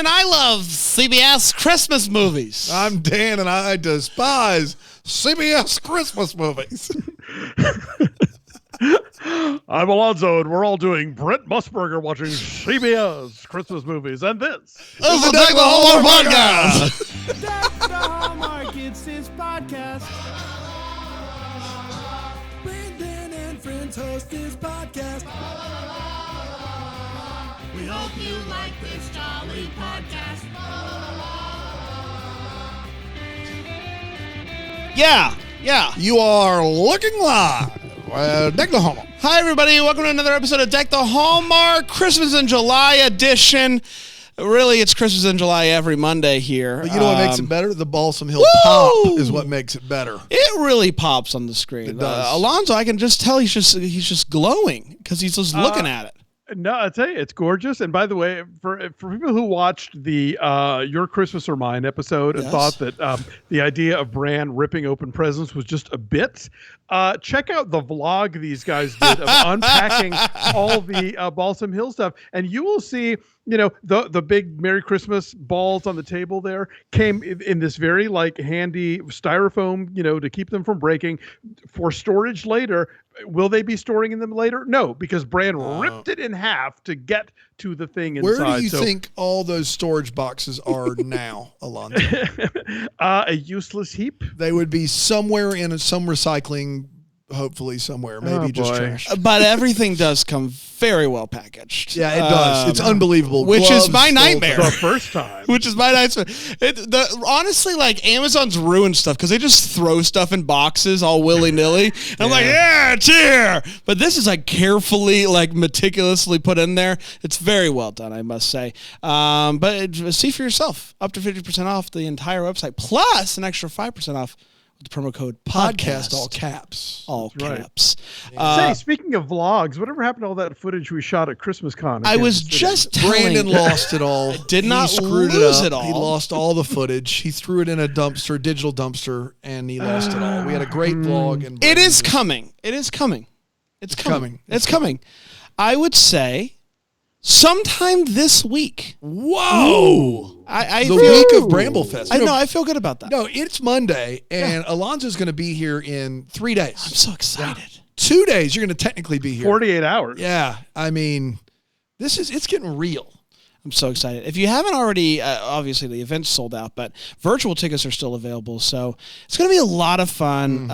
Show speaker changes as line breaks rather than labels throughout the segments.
and I love CBS Christmas movies.
I'm Dan, and I despise CBS Christmas movies.
I'm Alonso, and we're all doing Brent Musburger watching CBS Christmas movies. And this
is the Deck the Hallmark Podcast.
Deck the Hallmark, it's his podcast. Brandon and friends host his podcast. We hope you like this jolly podcast.
Yeah.
You are looking live. Deck the Hallmark.
Hi, everybody. Welcome to another episode of Deck the Hallmark Christmas in July edition. Really, it's Christmas in July every Monday here.
But you know what makes it better? The Balsam Hill pop is what makes it better.
It really pops on the screen.
It does.
Alonso, I can just tell he's just glowing because he's just looking at it.
No, I tell you, it's gorgeous. And by the way, for people who watched the Your Christmas or Mine episode and thought that the idea of Bran ripping open presents was just a bit, check out the vlog these guys did of unpacking all the Balsam Hill stuff, and you will see, you know, the big Merry Christmas balls on the table there came in this very handy styrofoam, you know, to keep them from breaking for storage later. Will they be storing them later? No, because Bran ripped it in half to get to the thing inside.
Where do you think all those storage boxes are now, Alonso?
A useless heap?
They would be somewhere in some recycling, hopefully somewhere, maybe just trash.
But everything does come very well packaged.
Yeah, it does. It's unbelievable.
Which
Gloves,
is my nightmare.
The first time.
Which is my nightmare. Honestly, Amazon's ruined stuff because they just throw stuff in boxes all willy-nilly. And I'm like, yeah, it's here. But this is carefully, meticulously put in there. It's very well done, I must say. But see for yourself. Up to 50% off the entire website, plus an extra 5% off. The promo code podcast,
all caps.
All caps.
Say, speaking of vlogs, whatever happened to all that footage we shot at Christmas Con?
I was just telling.
Brandon lost it all.
Did not
screwed
lose
it
all.
He lost all the footage. He threw it in a digital dumpster, and he lost it all. We had a great vlog. And
it is coming. It is coming. It's coming. It's coming. I would say sometime this week.
Whoa.
The
week of Bramblefest.
I know. I feel good about that.
No, it's Monday, and Alonso's going to be here in 3 days.
I'm so excited.
2 days, you're going to technically be here.
48 hours.
Yeah. I mean, it's getting real.
I'm so excited. If you haven't already, obviously the event's sold out, but virtual tickets are still available. So it's going to be a lot of fun.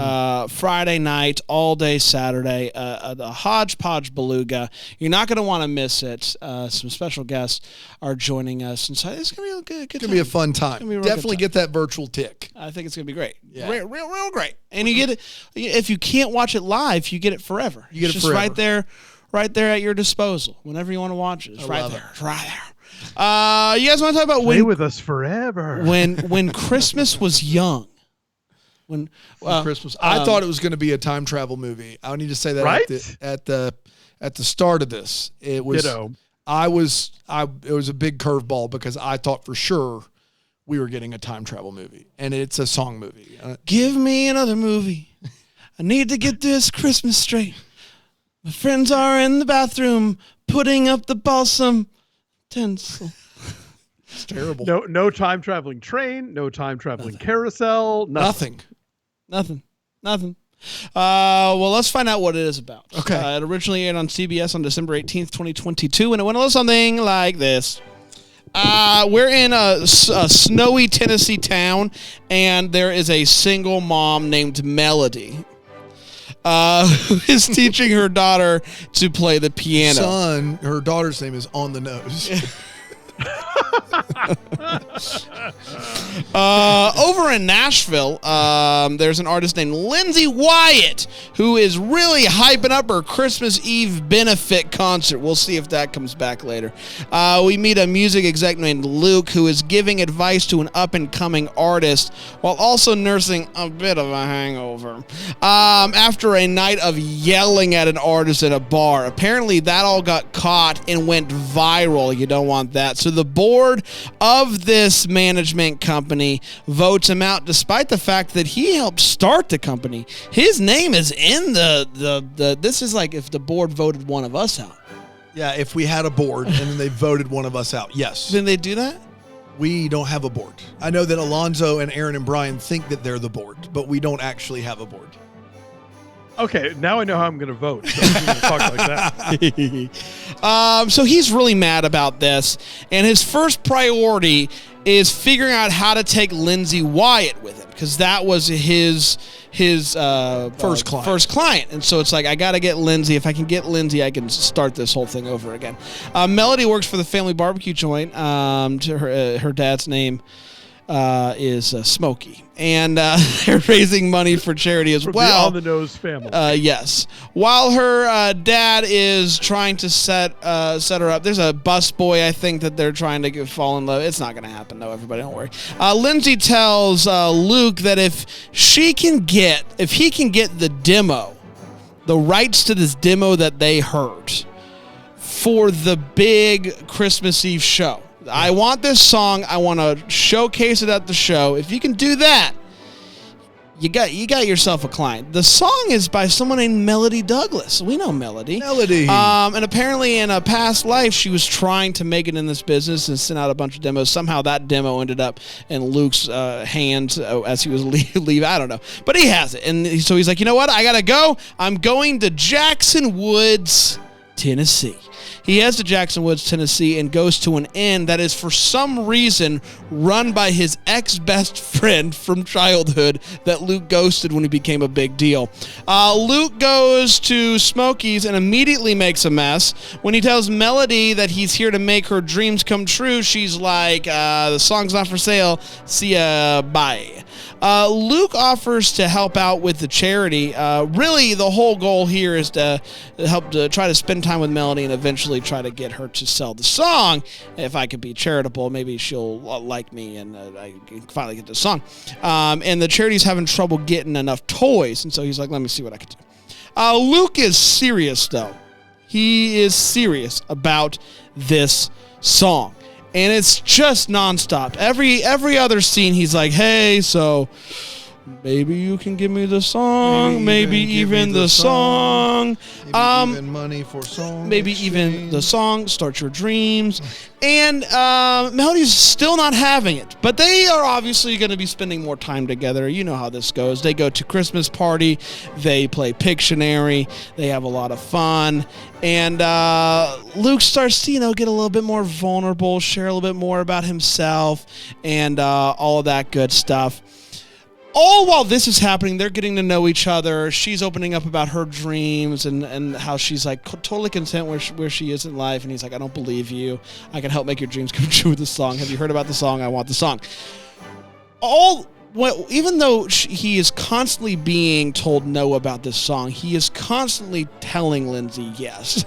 Friday night, all day Saturday, the hodgepodge beluga. You're not going to want to miss it. Some special guests are joining us. And so it's going to be a good time.
It's going to be a fun time. Definitely get that virtual tick.
I think it's going to be great.
Yeah.
Real great. And you get it, if you can't watch it live, you get it forever.
You get
it's
it
just
forever.
right there at your disposal. Whenever you want to watch it, it's right there. It's right there. You guys want to talk about
Play with us forever?
When Christmas was young. When
Christmas, I thought it was going to be a time travel movie. I need to say that at the start of this, it was.
Ditto.
It was a big curveball because I thought for sure we were getting a time travel movie, and it's a song movie.
Give me another movie. I need to get this Christmas straight. My friends are in the bathroom putting up the balsam tinsel.
It's terrible.
No time traveling train, no time traveling carousel, nothing.
Well, let's find out what it is about.
Okay.
It originally aired on CBS on December 18th, 2022, and it went a little something like this. We're in a snowy Tennessee town, and there is a single mom named Melody who is teaching her daughter to play the piano.
Her daughter's name is On the Nose.
Over in Nashville, there's an artist named Lindsay Wyatt who is really hyping up her Christmas Eve benefit concert. We'll see if that comes back later. We meet a music exec named Luke who is giving advice to an up-and-coming artist while also nursing a bit of a hangover. After a night of yelling at an artist at a bar, apparently that all got caught and went viral. You don't want that. So the board of this management company votes him out despite the fact that he helped start the company. His name is in the this is like if the board voted one of us out.
Yeah, if we had a board and then they voted one of us out. Yes.
Didn't they do that?
We don't have a board. I know that Alonso and Aaron and Brian think that they're the board, but we don't actually have a board.
Okay, now I know how I'm going to vote. So I'm going to talk like that.
So he's really mad about this, and his first priority is figuring out how to take Lindsay Wyatt with him, because that was his first client. And so it's like, I got to get Lindsay. If I can get Lindsay, I can start this whole thing over again. Melody works for the family barbecue joint. Her dad's name is Smokey, and they're raising money for charity as well.
On the nose family.
Yes. While her dad is trying to set her up, there's a bus boy, I think, that they're trying to fall in love. It's not going to happen, though. Everybody, don't worry. Lindsay tells Luke that if he can get the demo, the rights to this demo that they heard for the big Christmas Eve show. I want this song. I want to showcase it at the show. If you can do that, you got yourself a client. The song is by someone named Melody Douglas. We know Melody. And apparently in a past life, she was trying to make it in this business and sent out a bunch of demos. Somehow that demo ended up in Luke's hands as he was leaving. I don't know. But he has it. And so he's like, you know what? I got to go. I'm going to Jackson Woods, Tennessee. He heads to Jackson Woods, Tennessee, and goes to an inn that is for some reason run by his ex-best friend from childhood that Luke ghosted when he became a big deal. Luke goes to Smokey's and immediately makes a mess. When he tells Melody that he's here to make her dreams come true, she's like, the song's not for sale. See ya, bye. Luke offers to help out with the charity. Really, the whole goal here is to help to try to spend time with Melody and eventually try to get her to sell the song. If I could be charitable, maybe she'll like me and I can finally get the song. And the charity's having trouble getting enough toys, and so he's like, let me see what I can do. Luke is serious, though. He is serious about this song. And it's just nonstop. Every other scene, he's like, hey, so maybe you can give me the song. Maybe even the song.
Maybe even money for song.
Maybe even the song. Start your dreams. And Melody's still not having it. But they are obviously going to be spending more time together. You know how this goes. They go to Christmas party. They play Pictionary. They have a lot of fun. And Luke starts to, get a little bit more vulnerable, share a little bit more about himself, and all of that good stuff. All while this is happening, they're getting to know each other. She's opening up about her dreams and how she's like totally content where she is in life. And he's like, I don't believe you. I can help make your dreams come true with this song. Have you heard about the song? I want the song. Even though he is constantly being told no about this song, he is constantly telling Lindsay yes.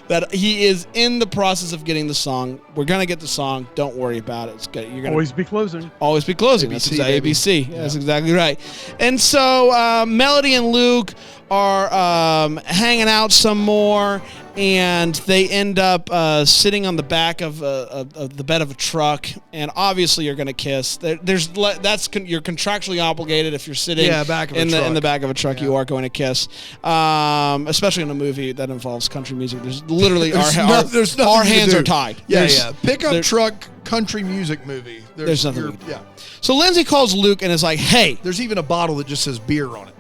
That he is in the process of getting the song. We're going to get the song. Don't worry about it. It's good. You're gonna
always be closing.
Always be closing.
ABC,
That's exactly ABC. Yeah. That's exactly right. And so Melody and Luke are hanging out some more, and they end up sitting on the back of the bed of a truck. And obviously, you're going to kiss. You're contractually obligated if you're sitting in the back of a truck. Yeah. You are going to kiss, especially in a movie that involves country music. There's literally our hands are tied.
Yeah. Pickup truck country music movie.
There's nothing. Yeah. So Lindsay calls Luke and is like, "Hey."
There's even a bottle that just says beer on it.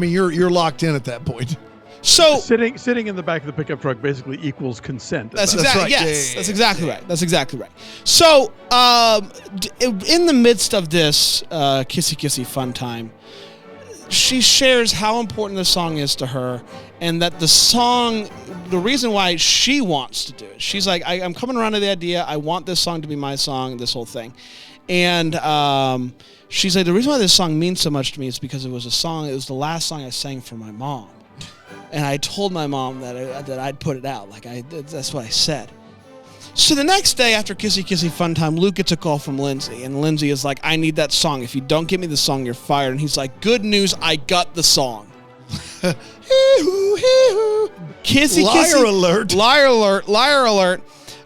You're locked in at that point.
So
sitting in the back of the pickup truck basically equals consent.
That's exactly right. Yes, that's exactly right. That's exactly right. So in the midst of this kissy kissy fun time, she shares how important the song is to her, and that the reason why she wants to do it. She's like, I'm coming around to the idea. I want this song to be my song. This whole thing, and she's like, the reason why this song means so much to me is because it was the last song I sang for my mom. And I told my mom that I'd put it out. That's what I said. So the next day after Kissy Kissy Fun Time, Luke gets a call from Lindsay. And Lindsay is like, I need that song. If you don't give me the song, you're fired. And he's like, good news, I got the song. Kissy
Liar
Kissy.
alert.
Liar alert. Liar alert.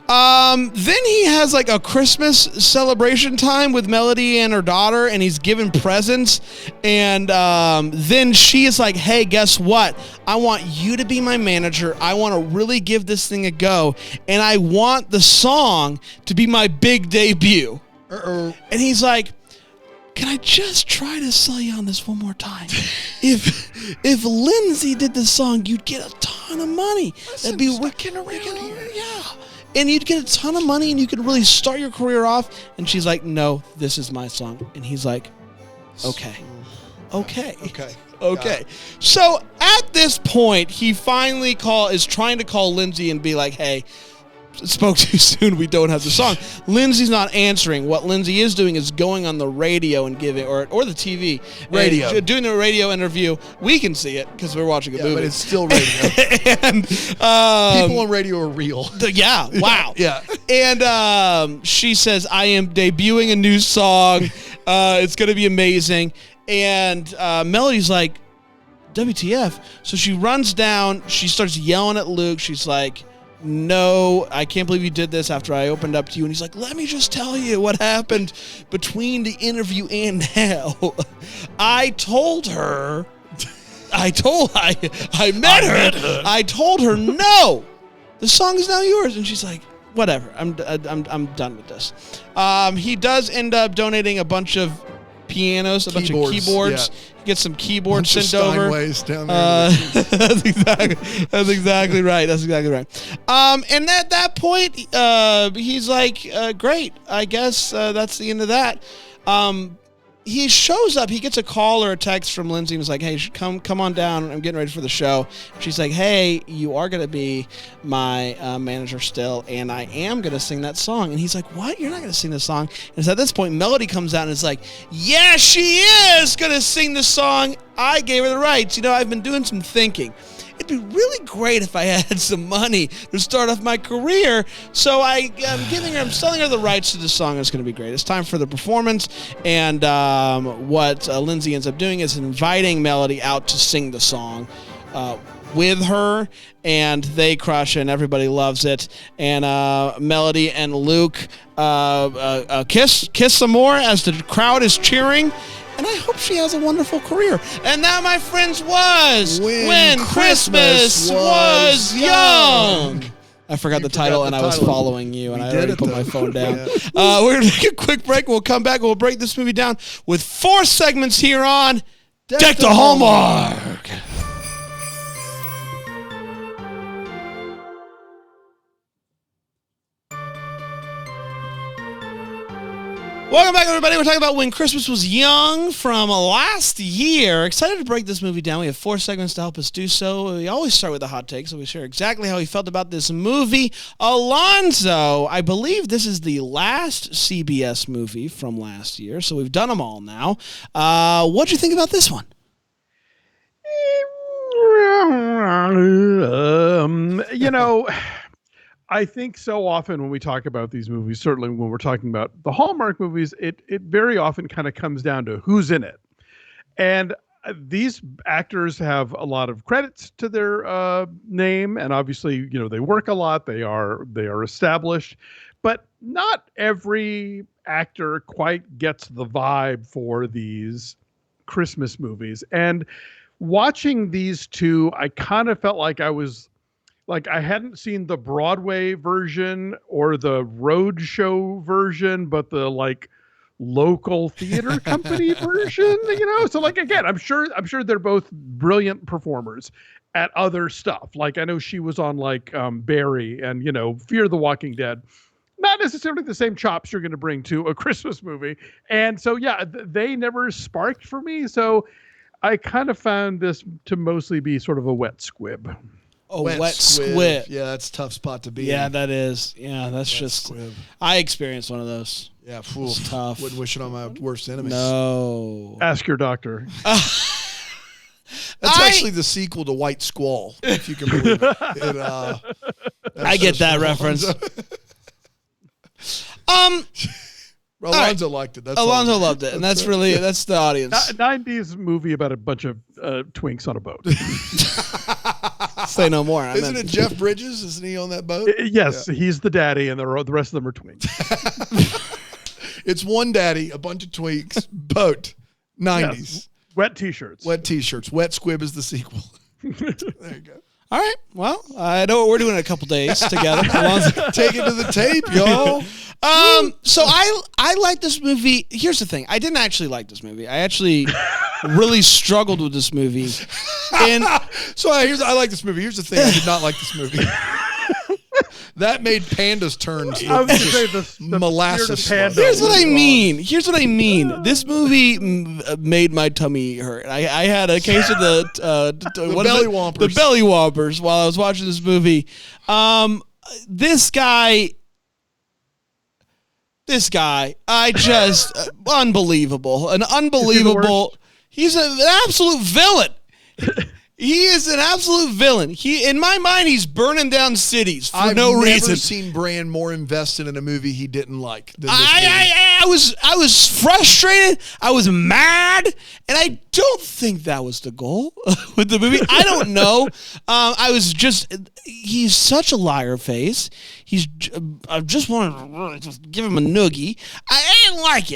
Then he has like a Christmas celebration time with Melody and her daughter, and he's giving presents. And then she is like, hey, guess what? I want you to be my manager. I want to really give this thing a go. And I want the song to be my big debut. And he's like, can I just try to sell you on this one more time? If Lindsay did this song, you'd get a ton of money. That'd be working around here. Yeah. And you'd get a ton of money and you could really start your career off. And she's like, no, this is my song. And he's like, okay. So at this point, he finally is trying to call Lindsay and be like, hey, spoke too soon, we don't have the song. Lindsay's not answering. What Lindsay is doing is going on the radio and giving, or the TV.
Radio.
Doing the radio interview. We can see it because we're watching a movie.
But it's still radio.
And
people on radio are real.
Yeah, wow.
Yeah.
And she says, I am debuting a new song. It's going to be amazing. And Melody's like, WTF? So she runs down. She starts yelling at Luke. She's like, no, I can't believe you did this after I opened up to you. And he's like, let me just tell you what happened between the interview and now. I told her, I met her. I told her, no, the song is now yours. And she's like, whatever, I'm done with this. He does end up donating a bunch of pianos, bunch of keyboards. Yeah. Get some keyboards sent over.
Down there.
That's exactly right. And at that point, he's like, great. I guess that's the end of that. He shows up. He gets a call or a text from Lindsay. He was like, hey, come on down. I'm getting ready for the show. She's like, hey, you are going to be my manager still, and I am going to sing that song. And he's like, what? You're not going to sing this song? And at this point, Melody comes out and is like, yeah, she is going to sing the song. I gave her the rights. I've been doing some thinking. It'd be really great if I had some money to start off my career. So I'm selling her the rights to the song. It's going to be great. It's time for the performance. And what Lindsay ends up doing is inviting Melody out to sing the song with her. And they crush it, and everybody loves it. And Melody and Luke kiss some more as the crowd is cheering. And I hope she has a wonderful career. And that, my friends, was When Christmas Was Young. I forgot the title, and I was following you, and I already put my phone down. Yeah. We're going to take a quick break. We'll come back. We'll break this movie down with 4 segments here on Deck the Hallmark. Welcome back, everybody. We're talking about When Christmas Was Young from last year. Excited to break this movie down. We have 4 segments to help us do so. We always start with a hot take, so we share exactly how we felt about this movie. Alonso, I believe this is the last CBS movie from last year, so we've done them all now. What'd you think about this one?
I think so often when we talk about these movies, certainly when we're talking about the Hallmark movies, it very often kind of comes down to who's in it. And these actors have a lot of credits to their name, and obviously, they work a lot. They are established, but not every actor quite gets the vibe for these Christmas movies. And watching these two, I kind of felt like I hadn't seen the Broadway version or the roadshow version, but the local theater company version, So again, I'm sure they're both brilliant performers at other stuff. I know she was on Barry and Fear the Walking Dead. Not necessarily the same chops you're going to bring to a Christmas movie. And so they never sparked for me. So I kind of found this to mostly be sort of a wet squib.
Wet squib.
Yeah, that's a tough spot to be in.
Yeah, that is. Yeah, that's wet just... Squib. I experienced one of those.
Yeah,
it's tough.
Wouldn't wish it on my worst enemies.
No.
Ask your doctor.
That's actually the sequel to White Squall, if you can believe it.
I get that reference.
Alonso liked it.
Alonso loved it, and that's the audience.
90s movie about a bunch of twinks on a boat.
Say no more.
Isn't it Jeff Bridges? Isn't he on that boat?
Yes, he's the daddy, and the rest of them are twinks.
It's one daddy, a bunch of twinks, boat, 90s.
Yes. Wet T-shirts.
Wet Squib is the sequel. There you go.
All right. Well, I know what we're doing in a couple days together.
Take it to the tape, y'all.
So I like this movie. Here's the thing. I didn't actually like this movie. I actually really struggled with this movie. And
so I like this movie. Here's the thing. I did not like this movie. That made Panda's turns.
I was going to say the
molasses.
Panda.
Here's what I mean. This movie made my tummy hurt. I had a case of the
belly whompers.
The belly whompers while I was watching this movie. This guy, I just unbelievable. He's an absolute villain. He is an absolute villain. In my mind, he's burning down cities for no reason.
I've never seen Brand more invested in a movie he didn't like than this movie.
I was frustrated. I was mad, and I don't think that was the goal with the movie. I don't know. He's such a liar face. I just wanted to really just give him a noogie. I didn't like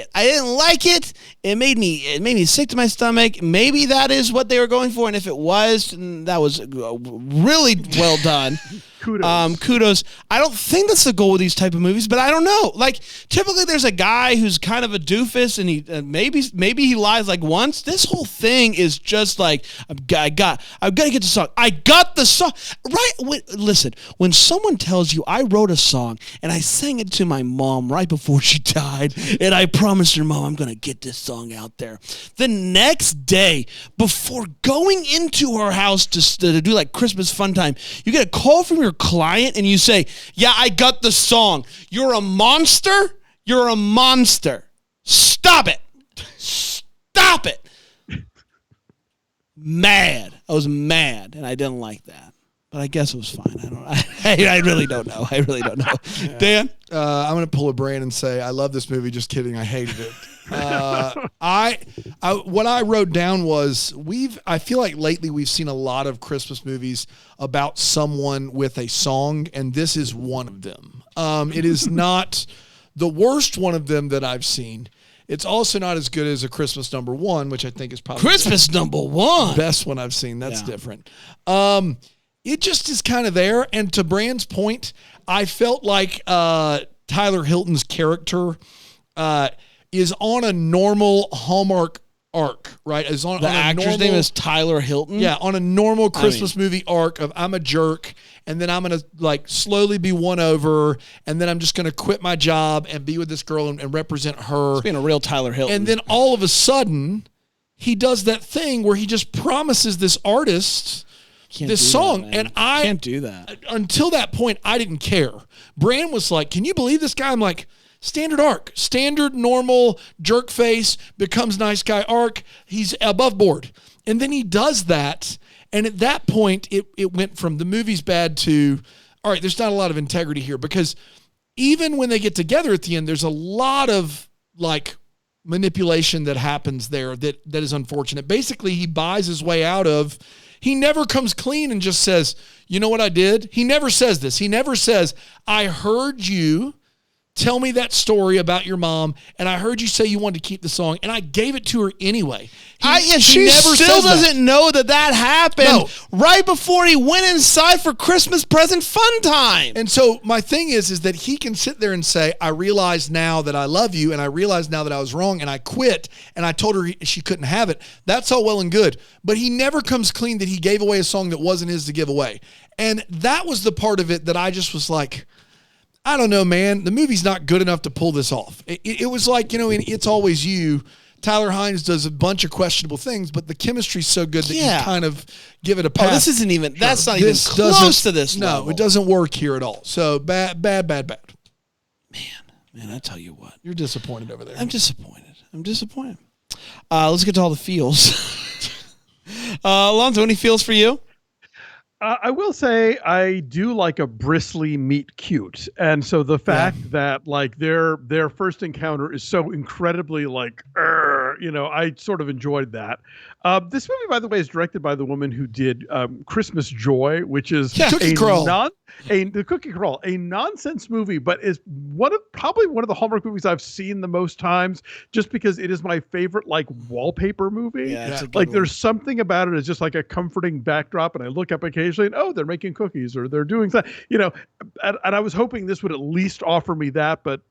it. It made me sick to my stomach. Maybe that is what they were going for, and if it was, that was really well done. Kudos. I don't think that's the goal with these type of movies, but I don't know. Like, typically there's a guy who's kind of a doofus, and he maybe he lies like once. This whole thing is just like, I've got to get the song. I got the song. Right? Listen, when someone tells you, I wrote a song and I sang it to my mom right before she died, and I promised her, Mom, I'm going to get this song out there. The next day, before going into her house to do like Christmas fun time, you get a call from your client and you say, yeah, I got the song. You're a monster. Stop it. Mad. I was mad, and I didn't like that. But I guess it was fine. I really don't know. Yeah. Dan?
I'm going to pull a Brand and say, I love this movie. Just kidding. I hated it. What I wrote down was I feel like lately we've seen a lot of Christmas movies about someone with a song, and this is one of them. It is not the worst one of them that I've seen. It's also not as good as A Christmas Number One, which I think is probably
Christmas Number One,
best one I've seen. That's different. It just is kind of there. And to Brand's point, I felt like Tyler Hilton's character is on a normal Hallmark arc, right?
The actor's name is Tyler Hilton?
Yeah, on a normal Christmas movie arc of I'm a jerk, and then I'm going to like slowly be won over, and then I'm just going to quit my job and be with this girl and represent her.
He's being a real Tyler Hilton.
And then all of a sudden, he does that thing where he just promises this artist this song, and I
can't do that.
Until that point, I didn't care. Brand was like, "Can you believe this guy?" I'm like, standard arc, standard normal jerk face becomes nice guy arc. He's above board, and then he does that, and at that point, it went from the movie's bad to, all right, there's not a lot of integrity here, because even when they get together at the end, there's a lot of like manipulation that happens there that is unfortunate. Basically, he buys his way out of. He never comes clean and just says, you know what I did? He never says this. He never says, I heard you tell me that story about your mom, and I heard you say you wanted to keep the song, and I gave it to her anyway.
She still doesn't know that happened right before he went inside for Christmas present fun time.
And so my thing is that he can sit there and say, I realize now that I love you, and I realize now that I was wrong, and I quit, and I told her she couldn't have it. That's all well and good. But he never comes clean that he gave away a song that wasn't his to give away. And that was the part of it that I just was like, I don't know, man. The movie's not good enough to pull this off. It was like, in It's Always You, Tyler Hines does a bunch of questionable things, but the chemistry's so good that you kind of give it a pass.
Oh, this isn't even, that's not even close to this level.
No, it doesn't work here at all. So bad.
Man, I tell you what.
You're disappointed over there.
I'm disappointed. Let's get to all the feels. Alonso, any feels for you?
I will say I do like a bristly meet cute, and so the fact that like their first encounter is so incredibly like, I sort of enjoyed that. This movie, by the way, is directed by the woman who did Christmas Joy, which is
Cookie Crawl.
The Cookie Crawl, a nonsense movie, but is probably one of the Hallmark movies I've seen the most times, just because it is my favorite like wallpaper movie.
Yeah,
like there's something about it. It's just like a comforting backdrop, and I look up occasionally and they're making cookies or they're doing something, and I was hoping this would at least offer me that, but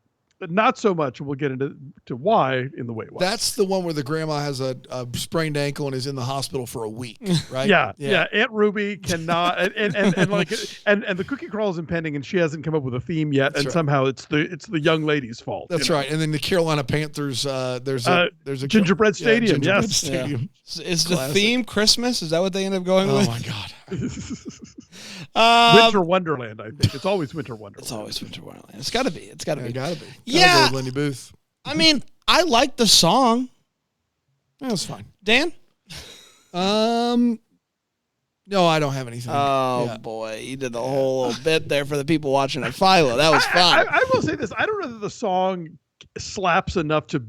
not so much. We'll get into why in the Wait What.
That's the one where the grandma has a sprained ankle and is in the hospital for a week, right?
Yeah. Aunt Ruby cannot, and the cookie crawl is impending, and she hasn't come up with a theme yet, and somehow it's the young lady's fault.
That's right. And then the Carolina Panthers, there's a
Gingerbread Stadium.
Gingerbread
Yes.
Stadium.
Is the theme Christmas? Is that what they end up going with?
Oh my God.
Winter Wonderland, I think. It's always Winter Wonderland.
It's always Winter Wonderland. It's got to be. It's got to be.
Gotta be.
Yeah.
Gotta go with Lenny Booth.
I mean, I like the song.
That was fine.
Dan?
No, I don't have anything.
Oh, boy. You did the whole little bit there for the people watching at Philo. That was fun.
I will say this. I don't know that the song slaps enough to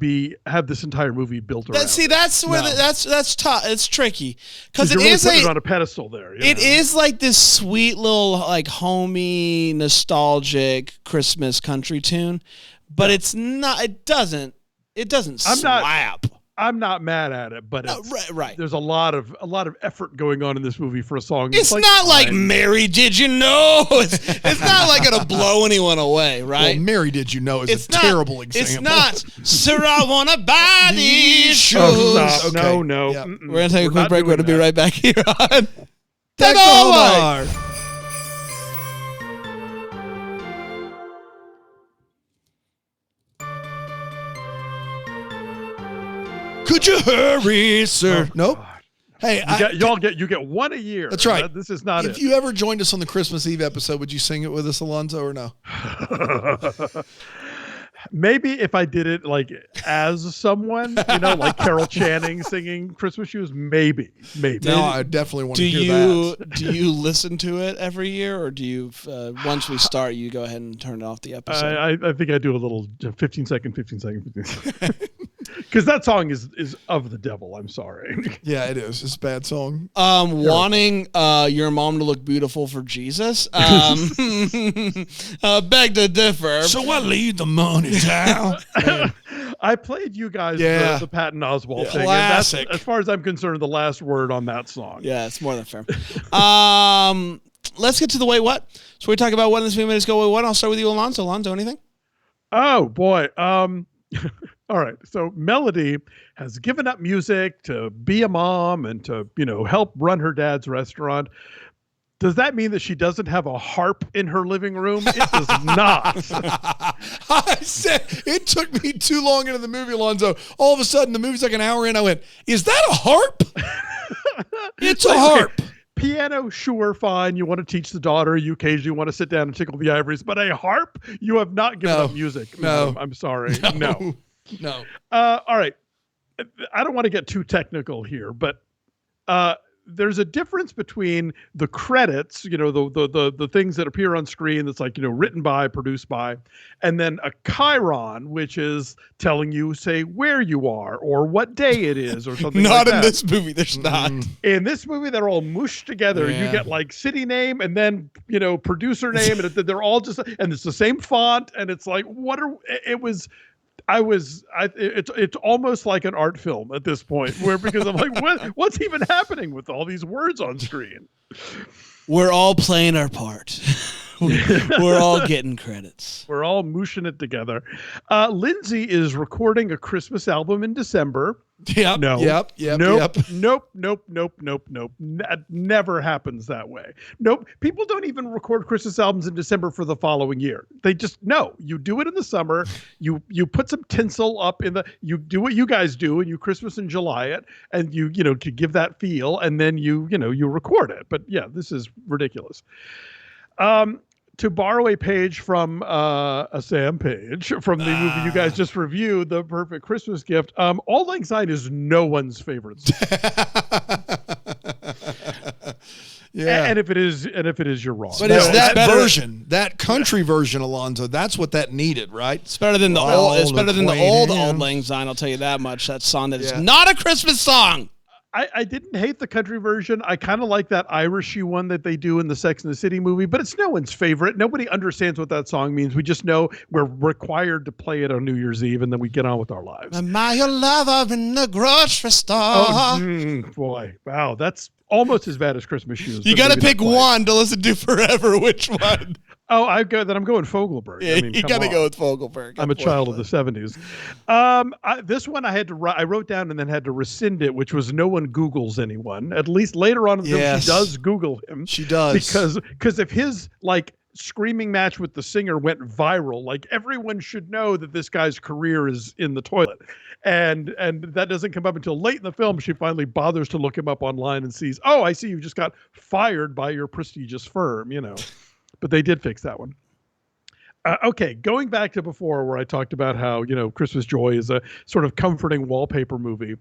have this entire movie built around.
That's where that's tough. It's tricky because it
really
is
putting it on a pedestal there.
It is like this sweet little like homey nostalgic Christmas country tune, but it's not. It doesn't slap.
I'm not mad at it, but
right.
There's a lot of effort going on in this movie for a song.
It's not like Mary, Did You Know? It's not like gonna blow anyone away, right?
Well, Mary, Did You Know is a terrible example.
It's not. Sir, I wanna buy these shoes.
Oh,
okay.
No.
Yeah.
We're gonna take a quick break. We're gonna be right back here on
Take
Omar.
Could you hurry, sir? Nope. Hey,
you get one a year.
That's right.
This is not
If you ever joined us on the Christmas Eve episode, would you sing it with us, Alonso, or no?
Maybe if I did it like as someone, like Carol Channing singing Christmas Shoes, maybe.
No, I definitely want to hear that.
Do you listen to it every year, or do you, once we start, you go ahead and turn off the episode?
I think I do a little 15 second. Because that song is of the devil. I'm sorry.
Yeah, it is. It's a bad song.
Wanting your mom to look beautiful for Jesus. Beg to differ.
So I leave the money down.
I played you guys the Patton Oswalt thing.
Classic.
And that's, as far as I'm concerned, the last word on that song.
Yeah, it's more than fair. Let's get to the Wait What. So we talk about what in this few minutes go Wait What. I'll start with you, Alonso. Alonso, anything?
Oh, boy. All right. So Melody has given up music to be a mom and to, help run her dad's restaurant. Does that mean that she doesn't have a harp in her living room? It does not.
I said, it took me too long into the movie, Alonso. All of a sudden, the movie's like an hour in. I went, is that a harp? It's a harp.
Okay. Piano, sure, fine. You want to teach the daughter. You occasionally want to sit down and tickle the ivories. But a harp? You have not given up music.
No.
I'm sorry. No.
All
right. I don't want to get too technical here, but there's a difference between the credits, the things that appear on screen that's like, written by, produced by, and then a chyron, which is telling you, say, where you are or what day it is or something like that.
Not in this movie. There's not.
In this movie, they're all mushed together.
Yeah.
You get like city name and then, producer name, and they're all just, and it's the same font. And it's like, it's almost like an art film at this point, because I'm like, what's even happening with all these words on screen?
We're all playing our part. We're all getting credits.
We're all mooshing it together. Lindsay is recording a Christmas album in December.
Yep.
No.
Yep.
Nope. That never happens that way. Nope. People don't even record Christmas albums in December for the following year. They just you do it in the summer. You put some tinsel up you do what you guys do, and you Christmas in July it, and you to give that feel, and then you record it. But yeah, this is ridiculous. To borrow a page from a Sam page from the movie you guys just reviewed, The Perfect Christmas Gift, Auld Lang Syne is no one's favorite song.
Yeah.
And if it is, you're wrong.
But it's that version, that country version, Alonso. That's what that needed, right?
It's better than the old Auld Lang Syne. I'll tell you that much. That song that is not a Christmas song.
I didn't hate the country version. I kind of like that Irishy one that they do in the Sex and the City movie, but it's no one's favorite. Nobody understands what that song means. We just know we're required to play it on New Year's Eve, and then we get on with our lives.
Am I your lover in the grocery store?
Boy. Wow. That's almost as bad as Christmas Shoes.
You got to pick one to listen to forever. Which one?
Oh, I'm going Fogelberg.
Yeah,
I mean,
you
come
got to
on.
go with Fogelberg.
I'm a child of the 70s. This one I wrote down and then had to rescind it, which was no one Googles anyone. At least later on in the film,
Yes.
she does Google him.
She does.
Because if his like screaming match with the singer went viral, like everyone should know that this guy's career is in the toilet. And that doesn't come up until late in the film. She finally bothers to look him up online and sees, oh, I see you just got fired by your prestigious firm, you know. But they did fix that one. Okay, going back to before where I talked about how, you know, Christmas Joy is a sort of comforting wallpaper movie.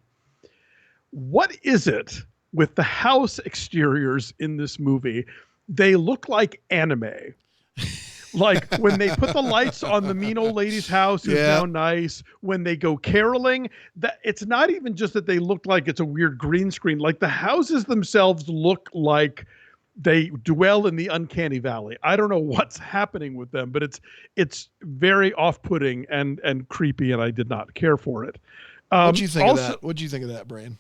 What is it with the house exteriors in this movie? They look like anime. Like when they put the lights on the mean old lady's house who's now nice, when they go caroling, that it's not even just that they look like it's a weird green screen. Like the houses themselves look like they dwell in the uncanny valley. I don't know what's happening with them, but it's very off-putting and creepy, and I did not care for it.
What'd you think of that? What'd you think of that, Brian?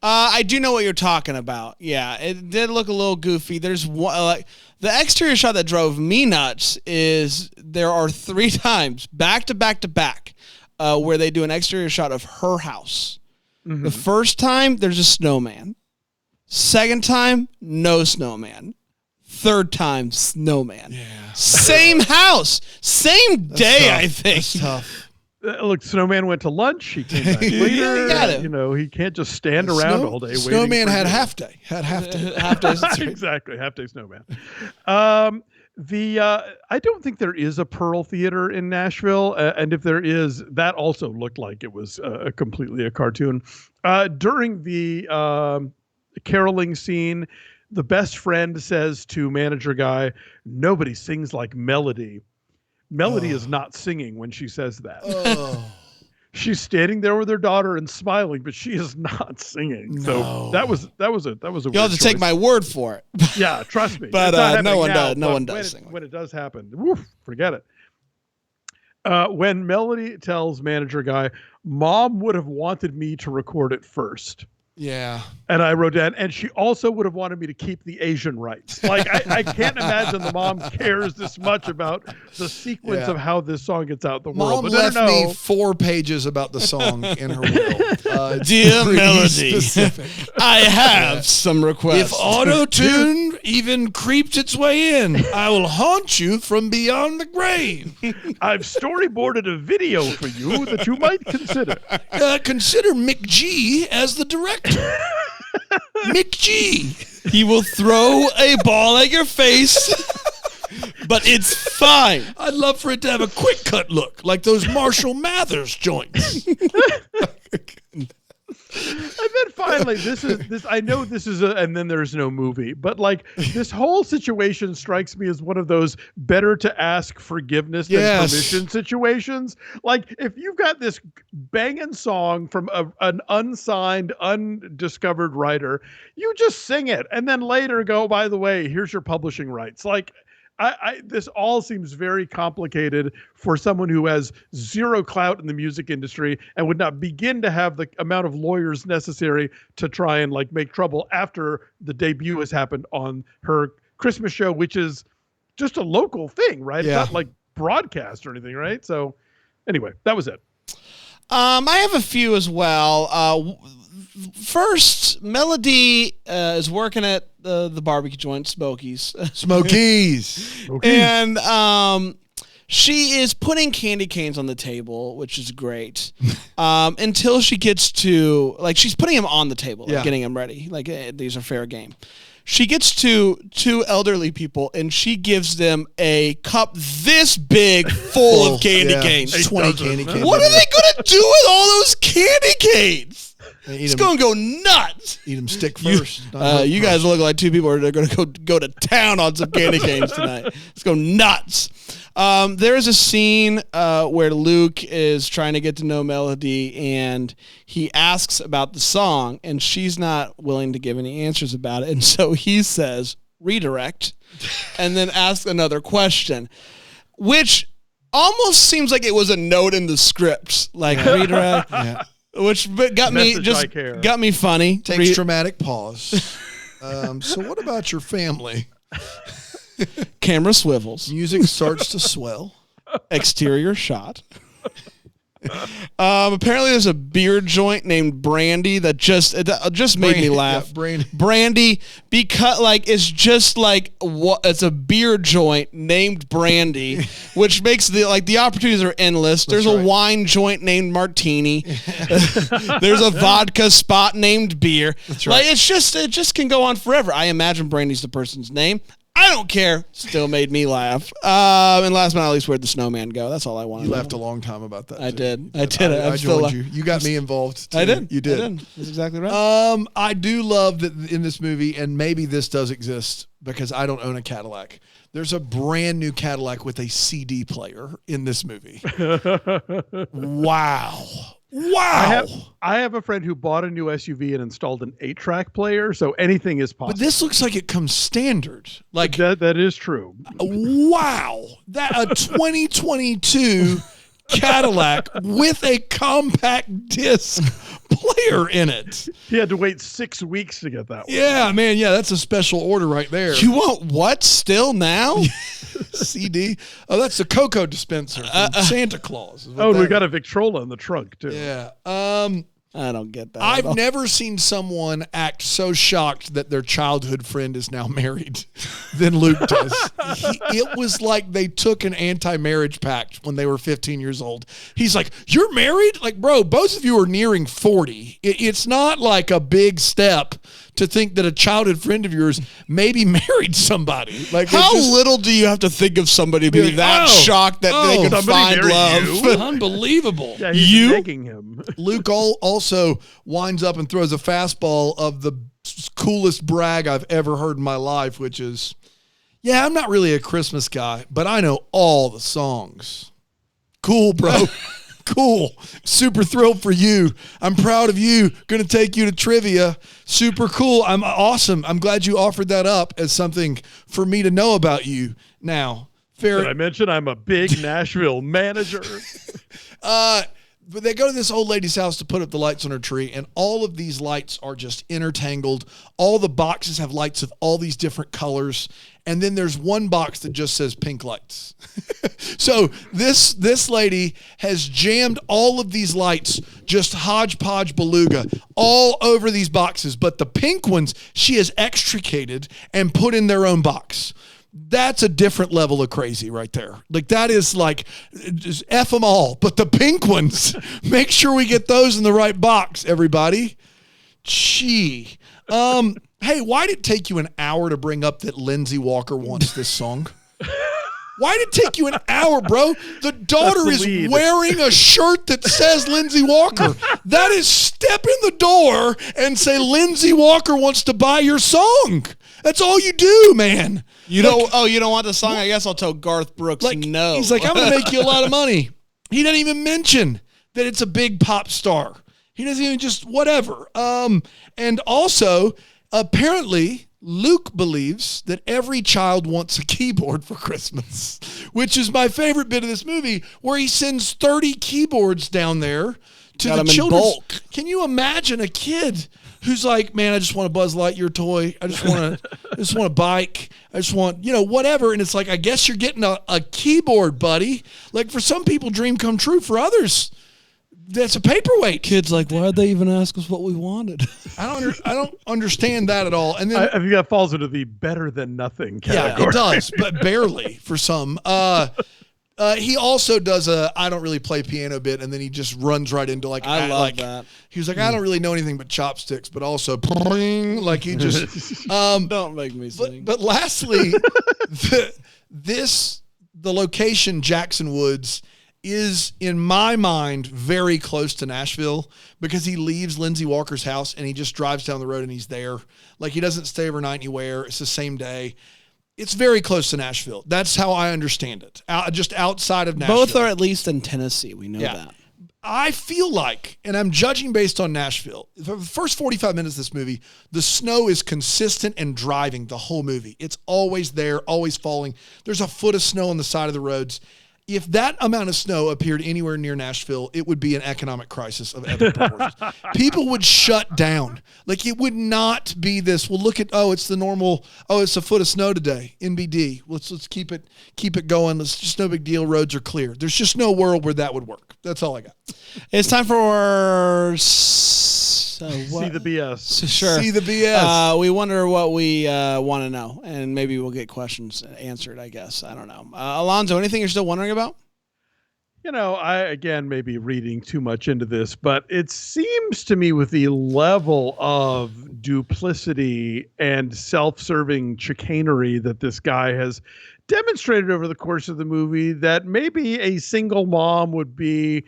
I do know what you're talking about. Yeah, it did look a little goofy. There's one, like the exterior shot that drove me nuts is there are 3 times back to back where they do an exterior shot of her house. Mm-hmm. The first time there's a snowman. Second time, no snowman. Third time, snowman.
Yeah.
Same house, same day. I think.
That's tough.
Look, Snowman went to lunch. He came back later.
got
You know, he can't just stand around all day.
Snowman had
him.
half day.
Half day.
Exactly, half day Snowman. I don't think there is a Pearl Theater in Nashville, and if there is, that also looked like it was completely a cartoon. During the caroling scene, the best friend says to manager guy, "Nobody sings like Melody." Melody is not singing when she says that. She's standing there with her daughter and smiling, but she is not singing. So that was a
You'll have to take my word for it.
Yeah, trust me.
But no one does sing.
When it does happen, woof, forget it. When Melody tells manager guy, "Mom would have wanted me to record it first."
Yeah.
And I wrote down, and she also would have wanted me to keep the Asian rights. Like, I can't imagine the mom cares this much about the sequence of how this song gets out the world.
Mom
But
left me 4 pages about the song in her will.
Dear Melody,
specific.
I have some requests.
If auto-tune even creeps its way in, I will haunt you from beyond the grave.
I've storyboarded a video for you that you might consider.
Consider Mick G as the director. Mick G.
He will throw a ball at your face, but it's fine.
I'd love for it to have a quick cut look, like those Marshall Mathers joints.
And then finally, I know this is and then there's no movie, but like this whole situation strikes me as one of those better to ask forgiveness than permission situations. Like if you've got this banging song from an unsigned, undiscovered writer, you just sing it and then later go, by the way, here's your publishing rights. Like, this all seems very complicated for someone who has zero clout in the music industry and would not begin to have the amount of lawyers necessary to try and like make trouble after the debut has happened on her Christmas show, which is just a local thing, right?
Yeah.
It's not like broadcast or anything, right? So anyway, that was it.
I have a few as well. First, Melody is working at the barbecue joint, Smokies.
Smokies.
And she is putting candy canes on the table, which is great. Until she gets to, like, she's putting them on the table, like, getting them ready. Like, these are fair game. She gets to 2 elderly people, and she gives them a cup this big full of candy canes.
20 candy canes.
What are they going to do with all those candy canes? It's going to go nuts.
Eat them stick first.
You guys look like 2 people that are going to go to town on some candy canes tonight. Let's go nuts. There is a scene where Luke is trying to get to know Melody, and he asks about the song, and she's not willing to give any answers about it. And so he says, redirect, and then asks another question, which almost seems like it was a note in the script, like redirect. Which got me funny.
Takes dramatic pause. So what about your family?
Camera swivels.
Music starts to swell.
Exterior shot. Apparently there's a beer joint named Brandy that just made me laugh.
Yeah,
Brandy, because like it's just like it's a beer joint named Brandy, which makes the opportunities are endless. There's a wine joint named Martini. There's a vodka spot named Beer.
That's right.
Like it just can go on forever. I imagine Brandy's the person's name. I don't care. Still made me laugh. And last but not least, where'd the snowman go? That's all I wanted.
You laughed a long time about that.
I did.
I joined you. You got me involved too.
I did.
You did.
I did. That's exactly right.
I do love that in this movie, and maybe this does exist because I don't own a Cadillac. There's a brand new Cadillac with a CD player in this movie. Wow.
I have a friend who bought a new SUV and installed an 8-track player, so anything is possible.
But this looks like it comes standard. Like
that is true.
Wow. That a 2022 Cadillac with a compact disc player in it.
He had to wait 6 weeks to get that one.
Yeah, man. Yeah, that's a special order right there.
You want what still now?
CD. Oh, that's the Cocoa dispenser from Santa Claus.
Oh, we got a Victrola in the trunk too.
Yeah.
I don't get that.
I've never seen someone act so shocked that their childhood friend is now married than Luke does. It was like they took an anti-marriage pact when they were 15 years old. He's like, "You're married? Like, bro, both of you are nearing 40. It's not like a big step to think that a childhood friend of yours maybe married somebody." Like,
how little do you have to think of somebody being that shocked that they could find love?
Unbelievable.
Yeah, he's begging him.
Luke also winds up and throws a fastball of the coolest brag I've ever heard in my life, which is, yeah, I'm not really a Christmas guy, but I know all the songs. Cool, bro. Cool. Super thrilled for you. I'm proud of you. Going to take you to trivia. Super cool. I'm awesome. I'm glad you offered that up as something for me to know about you. Now,
did I mention I'm a big Nashville manager?
But they go to this old lady's house to put up the lights on her tree, and all of these lights are just intertangled. All the boxes have lights of all these different colors, and then there's one box that just says pink lights. So this lady has jammed all of these lights, just hodgepodge beluga, all over these boxes, but the pink ones she has extricated and put in their own box. That's a different level of crazy right there. Like, that is like, just F them all. But the pink ones, make sure we get those in the right box, everybody. Gee. Hey, why did it take you an hour to bring up that Lindsay Walker wants this song? Why did it take you an hour, bro? The daughter is wearing a shirt that says Lindsay Walker. That is step in the door and say Lindsay Walker wants to buy your song. That's all you do, man.
You don't want the song? I guess I'll tell Garth Brooks no.
He's like, I'm going to make you a lot of money. He doesn't even mention that it's a big pop star. He doesn't even just whatever. And also, apparently, Luke believes that every child wants a keyboard for Christmas, which is my favorite bit of this movie, where he sends 30 keyboards down there to the children. Can you imagine a kid who's like, man, I just want a Buzz Lightyear toy. I just want a bike. I just want, whatever. And it's like, I guess you're getting a keyboard, buddy. Like, for some people, dream come true. For others, that's a paperweight.
Kid's like, why'd they even ask us what we wanted?
I don't understand that at all. And then
I think that falls into the better than nothing category.
Yeah, it does, but barely for some. He also does I don't really play piano bit, and then he just runs right into
I love that.
He was like, I don't really know anything but chopsticks, but also like he just
don't make me sing.
But lastly, the location Jackson Woods is, in my mind, very close to Nashville, because he leaves Lindsay Walker's house and he just drives down the road and he's there. Like, he doesn't stay overnight anywhere. It's the same day. It's very close to Nashville. That's how I understand it. Just outside of Nashville.
Both are at least in Tennessee. We know that.
I feel like, and I'm judging based on Nashville, for the first 45 minutes of this movie, the snow is consistent and driving the whole movie. It's always there, always falling. There's a foot of snow on the side of the roads. if that amount of snow appeared anywhere near Nashville, it would be an economic crisis of epic proportions. People would shut down. Like, it would not be this, well, look at, it's the normal, it's a foot of snow today, NBD. Let's keep it going. It's just no big deal. Roads are clear. There's just no world where that would work. That's all I got.
It's time for
See the BS.
Sure.
See the BS.
We wonder what we want to know, and maybe we'll get questions answered, I guess. I don't know. Alonso, anything you're still wondering about?
I, again, may be reading too much into this, but it seems to me with the level of duplicity and self-serving chicanery that this guy has demonstrated over the course of the movie that maybe a single mom would be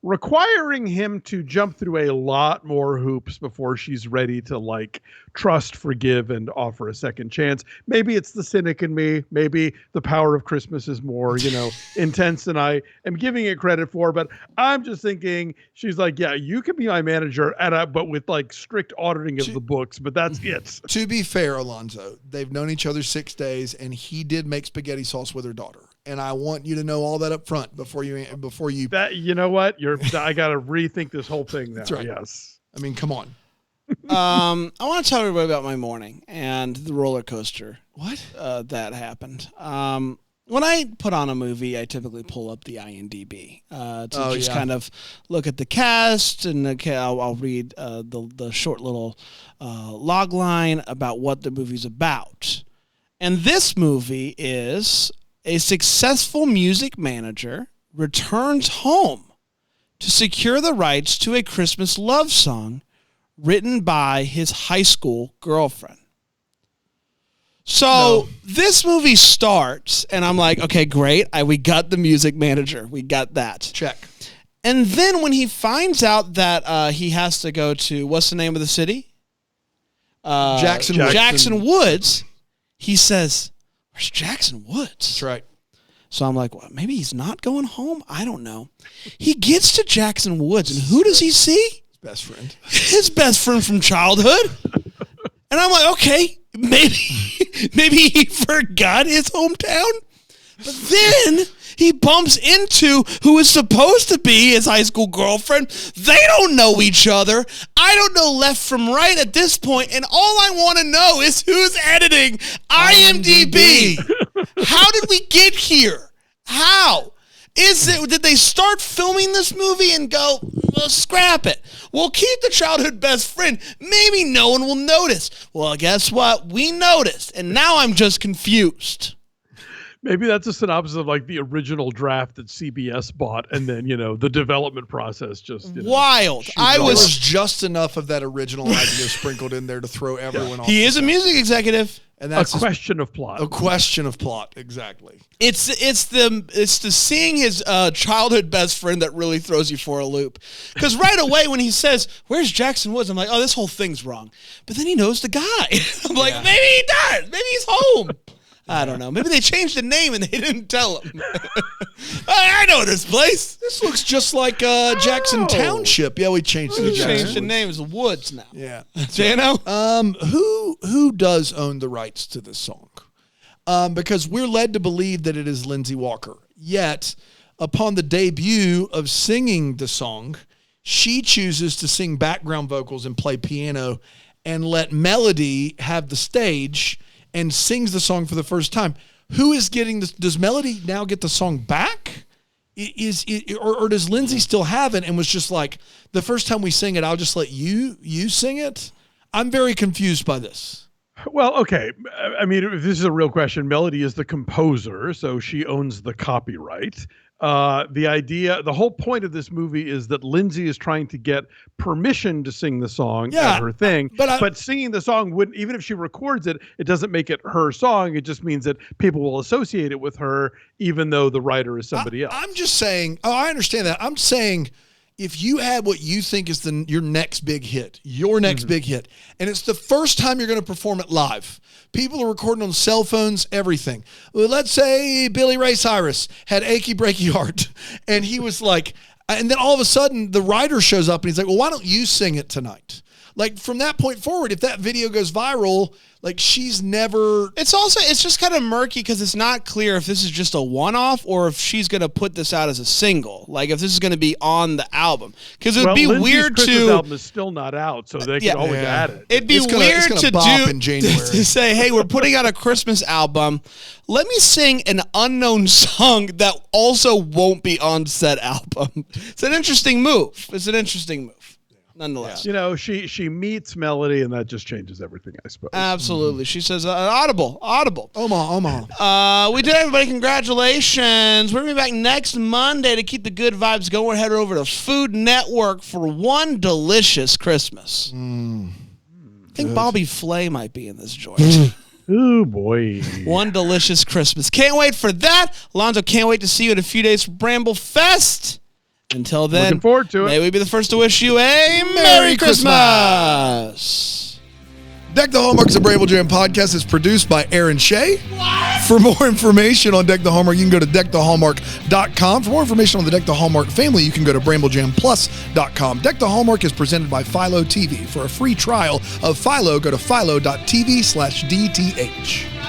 requiring him to jump through a lot more hoops before she's ready to trust, forgive, and offer a second chance. Maybe it's the cynic in me. Maybe the power of Christmas is more, intense than I am giving it credit for. But I'm just thinking she's like, yeah, you can be my manager, but with strict auditing of the books. But that's it.
To be fair, Alonso, they've known each other 6 days, and he did make spaghetti sauce with her daughter. And I want you to know all that up front before you.
That, you know what? I got to rethink this whole thing now.
That's right.
Yes.
I mean, come on.
I want to tell everybody about my morning and the roller coaster.
What?
That happened. When I put on a movie, I typically pull up the IMDb to kind of look at the cast, and I'll read the short little log line about what the movie's about. And this movie is a successful music manager returns home to secure the rights to a Christmas love song written by his high school girlfriend. So this movie starts, and I'm like, okay, great. We got the music manager. We got that.
Check.
And then when he finds out that he has to go to, what's the name of the city? Jackson Woods. He says, where's Jackson Woods?
That's right.
So I'm like, well, maybe he's not going home? I don't know. He gets to Jackson Woods, and who does he see?
His best friend.
His best friend from childhood. And I'm like, okay, maybe he forgot his hometown. But then he bumps into who is supposed to be his high school girlfriend. They don't know each other. I don't know left from right at this point, and all I want to know is who's editing IMDb. How did we get here? How? Did they start filming this movie and go, well, scrap it. We'll keep the childhood best friend. Maybe no one will notice. Well, guess what? We noticed, and now I'm just confused.
Maybe that's a synopsis of the original draft that CBS bought, and then the development process just
wild.
There was just enough of that original idea sprinkled in there to throw everyone off.
He is a music executive,
and that's
a question of plot.
A question of plot, exactly.
It's the seeing his childhood best friend that really throws you for a loop. Because right away when he says, "Where's Jackson Woods?" I'm like, "Oh, this whole thing's wrong." But then he knows the guy. I'm like, maybe he does. Maybe he's home. I don't know. Maybe they changed the name and they didn't tell him. I know this place.
This looks just like Jackson Township. Yeah, we changed it.
We changed the name. It's Woods now.
Yeah.
Jano?
Who does own the rights to this song? Because we're led to believe that it is Lindsay Walker. Yet, upon the debut of singing the song, she chooses to sing background vocals and play piano and let Melody have the stage and sings the song for the first time. Who is getting this? Does Melody now get the song back? Or does Lindsay still have it and was just like, the first time we sing it, I'll just let you sing it? I'm very confused by this.
Well, okay. I mean, if this is a real question, Melody is the composer, so she owns the copyright. The whole point of this movie is that Lindsay is trying to get permission to sing the song at her thing. But singing the song wouldn't, even if she records it, it doesn't make it her song. It just means that people will associate it with her, even though the writer is somebody else.
I'm just saying, I understand that. I'm saying, if you had what you think is your next big hit, big hit, and it's the first time you're going to perform it live, people are recording on cell phones, everything. Well, let's say Billy Ray Cyrus had Achy Breaky Heart, and he was like, and then all of a sudden the writer shows up and he's like, well, why don't you sing it tonight? Like from that point forward, if that video goes viral, like she's never.
It's just kind of murky because it's not clear if this is just a one-off or if she's going to put this out as a single. Like if this is going to be on the album, because it would be
Lindsay's
weird
Christmas
to.
album is still not out, so they can always add it.
It'd be weird to
bop
do
in January.
to say, "Hey, we're putting out a Christmas album. Let me sing an unknown song that also won't be on said album." It's an interesting move. Nonetheless.
You know, she meets Melody, and that just changes everything, I suppose.
Absolutely. She says, audible.
Omaha.
We did, everybody. Congratulations. We're going to be back next Monday to keep the good vibes going. Head over to Food Network for One Delicious Christmas. I think Bobby Flay might be in this joint.
Oh, boy.
One Delicious Christmas. Can't wait for that. Alonso, can't wait to see you in a few days for Bramble Fest. Until then,
looking forward to it.
May we be the first to wish you a Merry Christmas.
Deck the Hallmark is a Bramble Jam podcast. It's produced by Aaron Shea. What? For more information on Deck the Hallmark, you can go to deckthehallmark.com. For more information on the Deck the Hallmark family, you can go to bramblejamplus.com. Deck the Hallmark is presented by Philo TV. For a free trial of Philo, go to philo.tv/DTH.